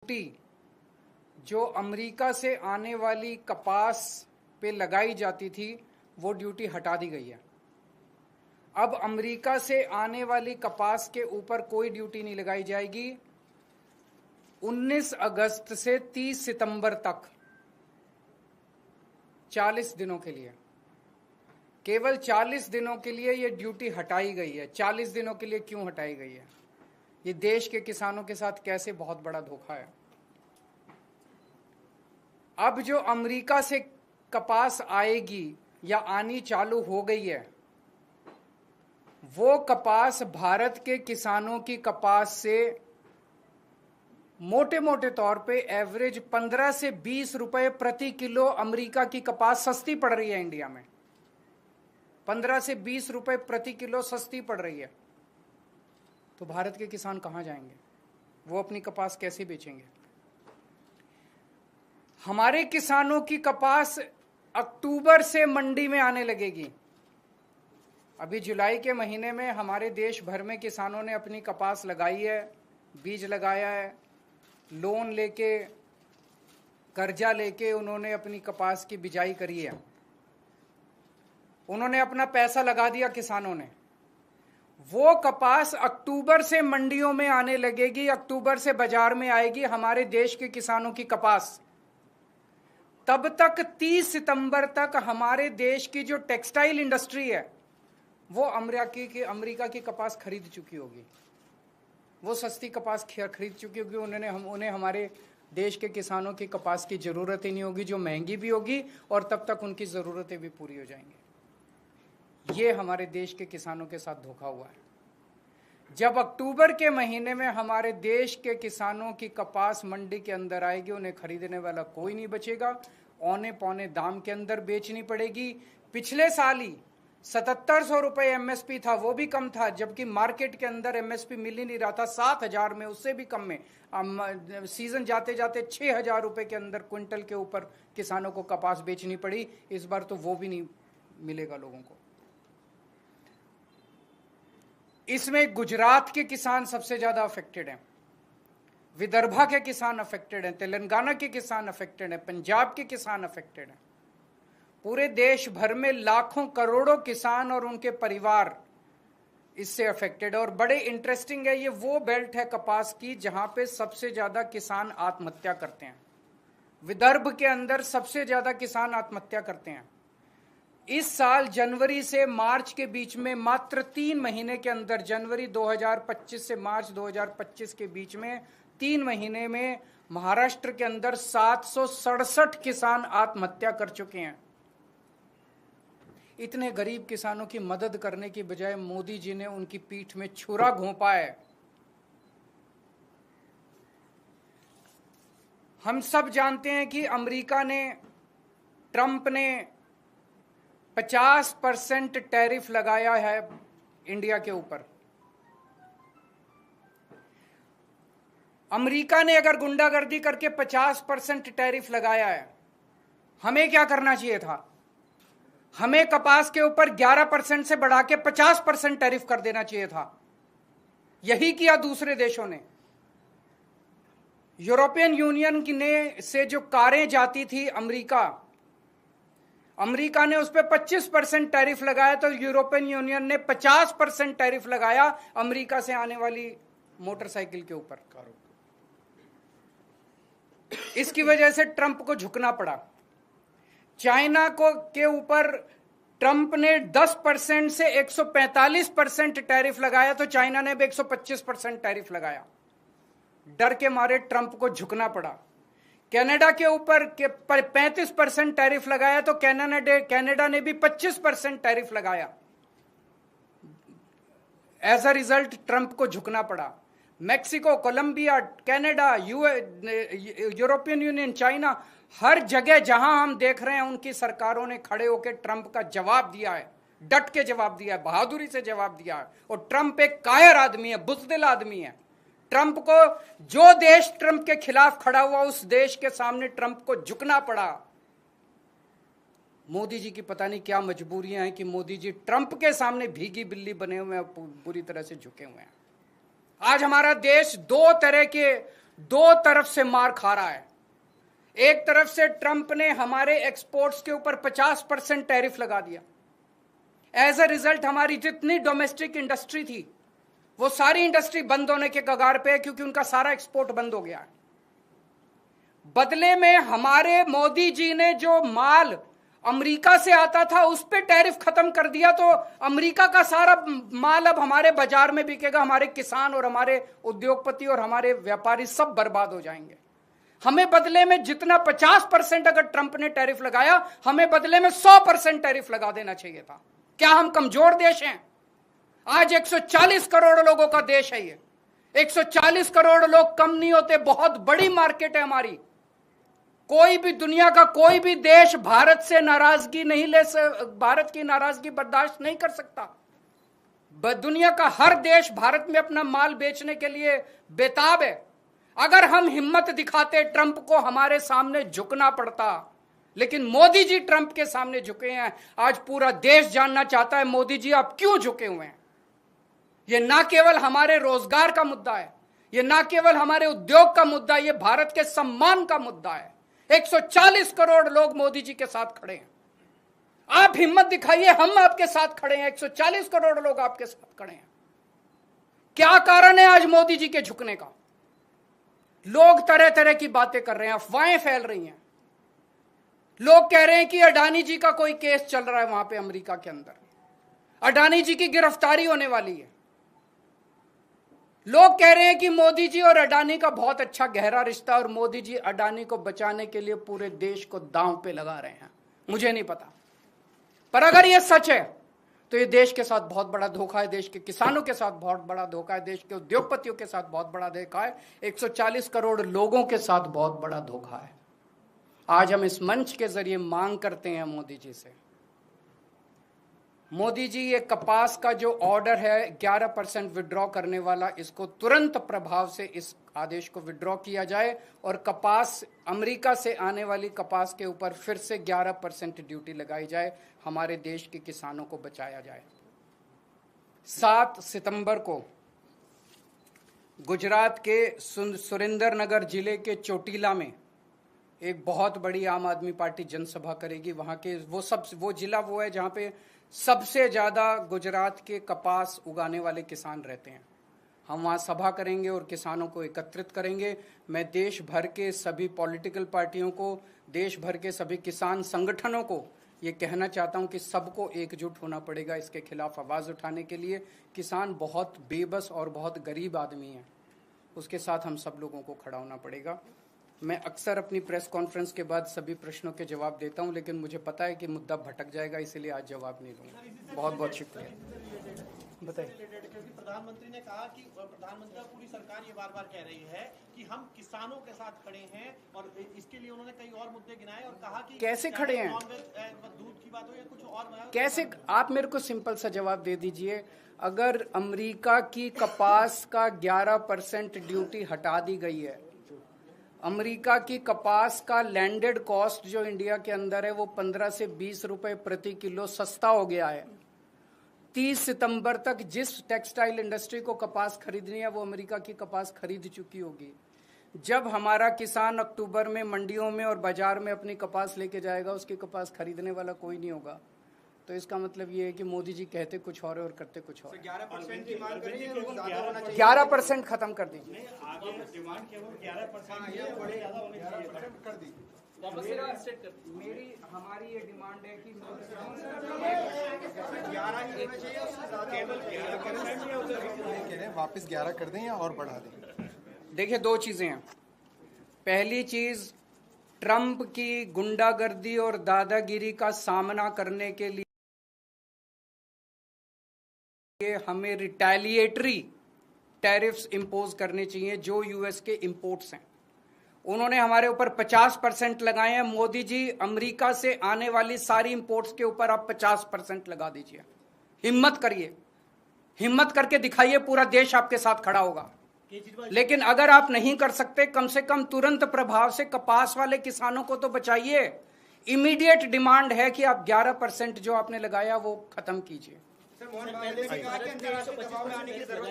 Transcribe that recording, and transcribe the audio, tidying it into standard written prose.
Duty जो America से आने वाली कपास पे लगाई जाती थी वो ड्यूटी हटा दी गई है। अब अमेरिका से आने वाली कपास के ऊपर कोई ड्यूटी नहीं लगाई जाएगी। 19 अगस्त से 30 सितंबर तक 40 दिनों के लिए, केवल 40 दिनों के लिए ये ड्यूटी हटाई गई है। 40 दिनों के लिए क्यों हटाई गई है? ये देश के किसानों के साथ कैसे बहुत बड़ा धोखा है। अब जो अमेरिका से कपास आएगी या आनी चालू हो गई है, वो कपास भारत के किसानों की कपास से मोटे मोटे तौर पे एवरेज 15 से 20 रुपए प्रति किलो अमेरिका की कपास सस्ती पड़ रही है इंडिया में। 15 से 20 रुपए प्रति किलो सस्ती पड़ रही है। तो भारत के किसान कहां जाएंगे? वो अपनी कपास कैसे बेचेंगे? हमारे किसानों की कपास अक्टूबर से मंडी में आने लगेगी। अभी जुलाई के महीने में हमारे देश भर में किसानों ने अपनी कपास लगाई है, बीज लगाया है, लोन लेके, कर्जा लेके उन्होंने अपनी कपास की बिजाई करी है। उन्होंने अपना पैसा लगा दिया किसानों ने। वो कपास अक्टूबर से मंडियों में आने लगेगी, अक्टूबर से बाजार में आएगी हमारे देश के किसानों की कपास। तब तक 30 सितंबर तक हमारे देश की जो टेक्सटाइल इंडस्ट्री है वो अमेरिका की कपास खरीद चुकी होगी। वो सस्ती कपास खरीद चुकी होगी। उन्हें हमारे देश के किसानों की कपास की जरूरत ही नहीं होगी, जो महंगी भी होगी, और तब तक उनकी जरूरतें भी पूरी हो जाएंगी। ये हमारे देश के किसानों के साथ धोखा हुआ है। जब अक्टूबर के महीने में हमारे देश के किसानों की कपास मंडी के अंदर आएगी, उन्हें खरीदने वाला कोई नहीं बचेगा। औने पौने दाम के अंदर बेचनी पड़ेगी। पिछले साल ही 7700 रुपए एमएसपी था, वो भी कम था, जबकि मार्केट के अंदर एमएसपी मिल ही नहीं रहा था। 7000 में, उससे भी कम में सीजन जाते जाते 6000 रुपए के अंदर क्विंटल के ऊपर किसानों को कपास बेचनी पड़ी। इस बार तो वो भी नहीं मिलेगा लोगों को। इसमें गुजरात के किसान सबसे ज्यादा अफेक्टेड हैं, विदर्भा के किसान अफेक्टेड हैं, तेलंगाना के किसान अफेक्टेड हैं, पंजाब के किसान अफेक्टेड हैं। पूरे देश भर में लाखों करोड़ों किसान और उनके परिवार इससे अफेक्टेड है। और बड़े इंटरेस्टिंग है, ये वो बेल्ट है कपास की जहां पे सबसे ज्यादा किसान आत्महत्या करते हैं। विदर्भ के अंदर सबसे ज्यादा किसान आत्महत्या करते हैं। इस साल जनवरी से मार्च के बीच में, मात्र 3 महीने के अंदर, जनवरी 2025 से मार्च 2025 के बीच में 3 महीने में महाराष्ट्र के अंदर 767 किसान आत्महत्या कर चुके हैं। इतने गरीब किसानों की मदद करने की बजाय मोदी जी ने उनकी पीठ में छुरा घोंपा है। हम सब जानते हैं कि अमेरिका ने, ट्रंप ने 50% टैरिफ लगाया है इंडिया के ऊपर। अमेरिका ने अगर गुंडागर्दी करके 50% टैरिफ लगाया है, हमें क्या करना चाहिए था? हमें कपास के ऊपर 11% से बढ़ा के 50% टैरिफ कर देना चाहिए था। यही किया दूसरे देशों ने। यूरोपियन यूनियन से जो कारें जाती थी अमेरिका ने उस पर 25% टैरिफ लगाया, तो यूरोपियन यूनियन ने 50% टैरिफ लगाया अमेरिका से आने वाली मोटरसाइकिल के ऊपर। इसकी वजह से ट्रंप को झुकना पड़ा। चाइना के ऊपर ट्रंप ने 10% से 145% टैरिफ लगाया, तो चाइना ने भी 125% टैरिफ लगाया। डर के मारे ट्रंप को झुकना पड़ा। कनाडा के ऊपर 35% टैरिफ लगाया, तो कनाडा ने भी 25% टैरिफ लगाया। एज अ रिजल्ट ट्रंप को झुकना पड़ा। Mexico, Colombia, Canada, European Union, China, हर जगह जहां हम देख रहे हैं उनकी सरकारों ने खड़े होकर ट्रंप का जवाब दिया है, डट के जवाब दिया है, बहादुरी से जवाब दिया है। और ट्रंप एक कायर आदमी है, बुज़दिल आदमी है। ट्रंप को, जो देश ट्रंप के खिलाफ खड़ा हुआ, उस देश के सामने ट्रंप को झुकना पड़ा। मोदी जी की पता नहीं क्या मजबूरियां हैं कि मोदी जी ट्रंप के सामने भीगी बिल्ली बने हुए हैं, पूरी तरह से झुके हुए हैं। आज हमारा देश दो तरफ से मार खा रहा है। एक तरफ से ट्रंप ने हमारे एक्सपोर्ट्स के ऊपर 50% टैरिफ लगा दिया। एज अ रिजल्ट हमारी जितनी डोमेस्टिक इंडस्ट्री थी वो सारी इंडस्ट्री बंद होने के कगार पे है, क्योंकि उनका सारा एक्सपोर्ट बंद हो गया है। बदले में हमारे मोदी जी ने जो माल अमेरिका से आता था उस पे टैरिफ खत्म कर दिया, तो अमेरिका का सारा माल अब हमारे बाजार में बिकेगा। हमारे किसान और हमारे उद्योगपति और हमारे व्यापारी सब बर्बाद हो जाएंगे। हमें बदले में जितना 50% अगर ट्रंप ने टैरिफ लगाया, हमें बदले में 100% टैरिफ लगा देना चाहिए था। क्या हम कमजोर देश हैं? आज 140 करोड़ लोगों का देश है ये। 140 करोड़ लोग कम नहीं होते, बहुत बड़ी मार्केट है हमारी। कोई भी दुनिया का कोई भी देश भारत से नाराजगी नहीं भारत की नाराजगी बर्दाश्त नहीं कर सकता। दुनिया का हर देश भारत में अपना माल बेचने के लिए बेताब है। अगर हम हिम्मत दिखाते, ट्रंप को हमारे सामने झुकना पड़ता, लेकिन मोदी जी ट्रंप के सामने झुके हैं। आज पूरा देश जानना चाहता है मोदी जी आप क्यों झुके हुए हैं। यह ना केवल हमारे रोजगार का मुद्दा है, यह ना केवल हमारे उद्योग का मुद्दा है, यह भारत के सम्मान का मुद्दा है। 140 करोड़ लोग मोदी जी के साथ खड़े हैं। आप हिम्मत दिखाइए, हम आपके साथ खड़े हैं। 140 करोड़ लोग आपके साथ खड़े हैं। क्या कारण है आज मोदी जी के झुकने का? लोग तरह तरह की बातें कर रहे हैं, अफवाहें फैल रही हैं। लोग कह रहे हैं कि अडानी जी का कोई केस चल रहा है वहां पे अमेरिका के अंदर, अडानी जी की गिरफ्तारी होने वाली है। लोग कह रहे हैं कि मोदी जी और अडानी का बहुत अच्छा गहरा रिश्ता और मोदी जी अडानी को बचाने के लिए पूरे देश को दांव पे लगा रहे हैं। मुझे नहीं पता, पर अगर यह सच है तो ये देश के साथ बहुत बड़ा धोखा है, देश के किसानों के साथ बहुत बड़ा धोखा है, देश के उद्योगपतियों के साथ बहुत बड़ा धोखा है, 140 करोड़ लोगों के साथ बहुत बड़ा धोखा है। आज हम इस मंच के जरिए मांग करते हैं मोदी जी से, मोदी जी ये कपास का जो ऑर्डर है 11% विड्रॉ करने वाला, इसको तुरंत प्रभाव से इस आदेश को विड्रॉ किया जाए और कपास अमेरिका से आने वाली कपास के ऊपर फिर से 11% ड्यूटी लगाई जाए, हमारे देश के किसानों को बचाया जाए। 7 सितंबर को गुजरात के सुरेंद्रनगर जिले के चोटीला में एक बहुत बड़ी आम आदमी पार्टी जनसभा करेगी। वहां के वो जिला वो है जहां पे सबसे ज्यादा गुजरात के कपास उगाने वाले किसान रहते हैं। हम वहां सभा करेंगे और किसानों को एकत्रित करेंगे। मैं देश भर के सभी पॉलिटिकल पार्टियों को, देश भर के सभी किसान संगठनों को ये कहना चाहता हूं कि सबको एकजुट होना पड़ेगा इसके खिलाफ आवाज उठाने के लिए। किसान बहुत बेबस और बहुत गरीब आदमी है, उसके साथ हम सब लोगों को खड़ा होना पड़ेगा। मैं अक्सर अपनी प्रेस कॉन्फ्रेंस के बाद सभी प्रश्नों के जवाब देता हूं, लेकिन मुझे पता है कि मुद्दा भटक जाएगा, इसलिए आज जवाब नहीं दूंगा। बहुत बहुत शुक्रिया। बताइए। प्रधानमंत्री ने कहा कि प्रधानमंत्री पूरी सरकार ये बार बार कह रही है कि हम किसानों के साथ खड़े हैं, और इसके लिए उन्होंने कई और मुद्दे गिनाए और कहा कि कैसे खड़े हैं, दूध की बात हो या कुछ और, कैसे? आप मेरे को सिंपल सा जवाब दे दीजिए। अगर अमेरिका की कपास का 11% ड्यूटी हटा दी गई है, अमेरिका की कपास का लैंडेड कॉस्ट जो इंडिया के अंदर है वो 15 से 20 रुपए प्रति किलो सस्ता हो गया है। 30 सितंबर तक जिस टेक्सटाइल इंडस्ट्री को कपास खरीदनी है वो अमेरिका की कपास खरीद चुकी होगी। जब हमारा किसान अक्टूबर में मंडियों में और बाजार में अपनी कपास लेके जाएगा, उसकी कपास खरीदने वाला कोई नहीं होगा। तो इसका मतलब ये है कि मोदी जी कहते कुछ और करते कुछ और। 11% की मांग कर रही है, वो ज्यादा होना चाहिए। 11% खत्म कर दीजिए। हमारी ये डिमांड है कि 11 वापस 11 कर दें या और बढ़ा दें। देखिए, 2 चीजें हैं। पहली चीज, ट्रंप की गुंडागर्दी और दादागिरी का सामना करने के लिए हमें रिटेलिएटरी टैरिफ्स इंपोज करने चाहिए जो यूएस के इंपोर्ट्स हैं। उन्होंने हमारे ऊपर 50% लगाए हैं। मोदी जी, अमेरिका से आने वाली सारी इंपोर्ट्स के ऊपर आप 50% लगा दीजिए। हिम्मत करिए, हिम्मत करके दिखाइए, पूरा देश आपके साथ खड़ा होगा। लेकिन अगर आप नहीं कर सकते, कम से कम तुरंत प्रभाव से कपास वाले किसानों को तो बचाइए। इमीडिएट डिमांड है कि आप 11% जो आपने लगाया वो खत्म कीजिए।